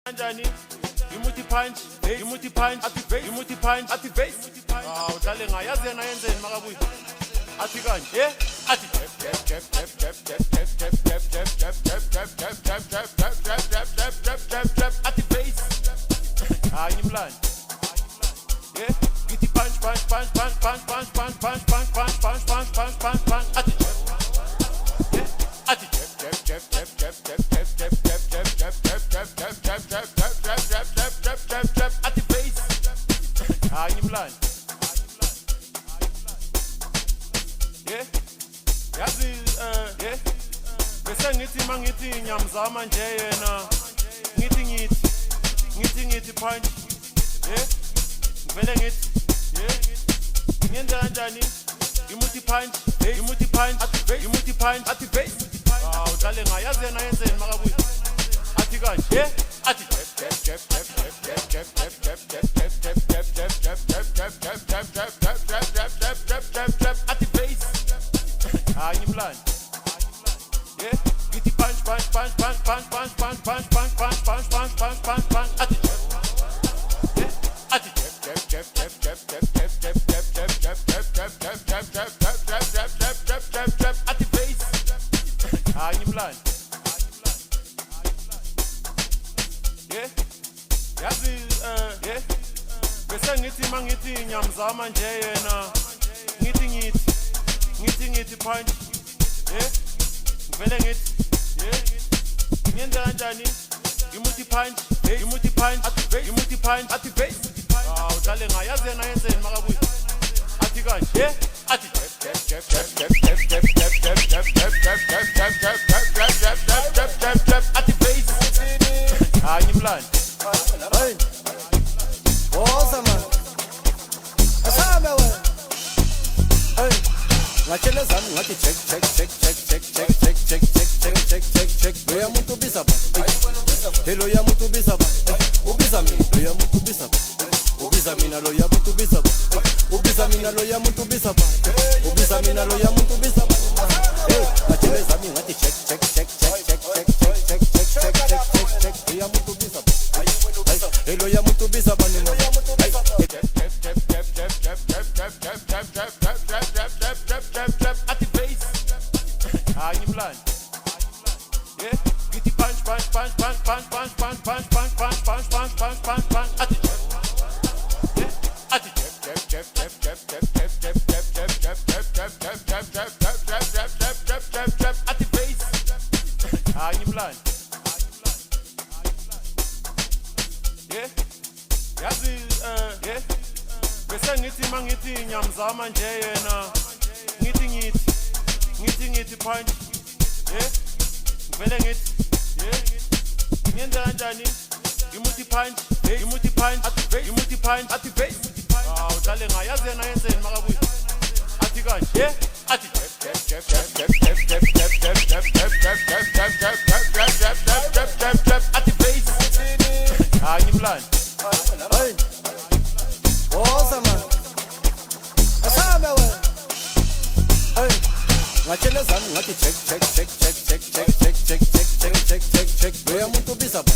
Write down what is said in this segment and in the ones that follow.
Kanjani? Imuthi punch, imuthi punch, imuthi punch, athi face. Udlale ngayo yazi yena yenzeni makabuyi. Athi kanje, yeah? Athi athi face. Hayi ngimlani. Yeah? Ngithi punch punch punch punch punch punch punch punch punch punch punch punch punch punch punch athi athi athi face. Hayi ngimlani. Yeah? Yazi yeah? Bese ngithi mangithi ngiyamzama nje yena. Ngithi punch. Yeah? Ngivele ngithi yeah? Ngenza kanjani? Imuthi punch, imuthi punch, imuthi punch, athi face. Udlale ngayo yazi yena yenzeni makabuyi. Athi kanje, yeah? Athi athi face. Hayi ngimlani. Yeah? Ngithi punch punch punch punch punch punch punch punch punch punch punch punch punch punch punch athi athi athi face. Hayi ngimlani. Yeah? Yazi yeah? Bese ngithi mangithi ngiyamzama nje yena. Ngithi punch. Yeah? Ngivele ngithi yeah? Ngenza kanjani? Imuthi punch, imuthi punch, imuthi punch, athi face. Udlale ngayo yazi yena yenzeni makabuyi. Athi kanje, yeah? Athi athi face. Hayi ngimlani. Hey, woza man. Asabe wena. Hey, ngachela zami ngathi check. Loya muntu bisa ba. Hello ya muntu bisa ba. Ubisa mina loya muntu bisa ba. Ubisa mina loya muntu bisa ba. Ubisa mina loya muntu bisa ba. Ubisa mina loya muntu bisa ba. Hey, ngachela zami ngathi check. Loya muntu bisa ba. Hello ya muntu bisa ba ni mo. Athi face. Hayi ngimlani. Yeah? Ngithi punch punch punch punch punch punch punch punch punch punch punch punch punch punch punch athi athi athi face. Hayi ngimlani. Yeah? Yazi yeah? Bese ngithi mangithi ngiyamzama nje yena. Ngithi punch. Yeah? Ngivele ngithi yeah? Ngenza kanjani? Imuthi punch, imuthi punch, imuthi punch, athi face. Udlale ngayo yazi yena yenzeni makabuyi. Athi kanje, yeah? Athi athi face. Hayi ngimlani. Hey, woza man. Asabe wena. Hey, ngachela zami ngathi check. Loya muntu bisa ba.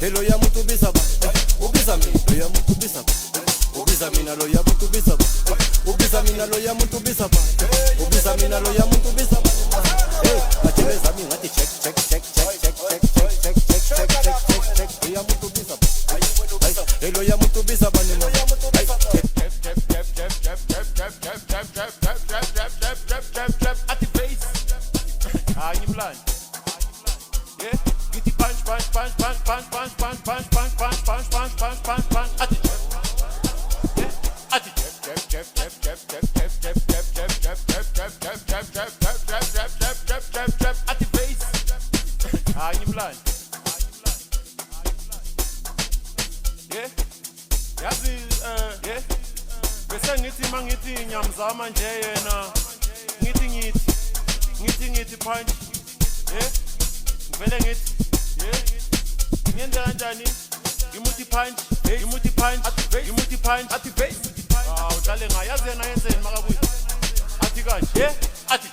Hello ya muntu bisa ba. Ubisa mina loya muntu bisa ba. Ubisa mina loya muntu bisa ba. Ubisa mina loya muntu bisa ba. Ubisa mina loya muntu bisa ba. Hey, ngachela zami ngathi check. Loya muntu bisa ba. Hello ya muntu bisa ba ni mo. Athi face. Hayi ngimlani. Yeah? Ngithi punch punch punch punch punch punch punch punch punch punch punch punch punch punch punch athi athi athi face. Hayi ngimlani. Yeah? Yazi yeah? Bese ngithi mangithi ngiyamzama nje yena. Ngithi punch. Yeah? Ngivele ngithi yeah? Ngenza kanjani? Imuthi punch, imuthi punch, imuthi punch, athi face. Udlale ngayo yazi yena yenzeni makabuyi. Athi kanje, yeah? Athi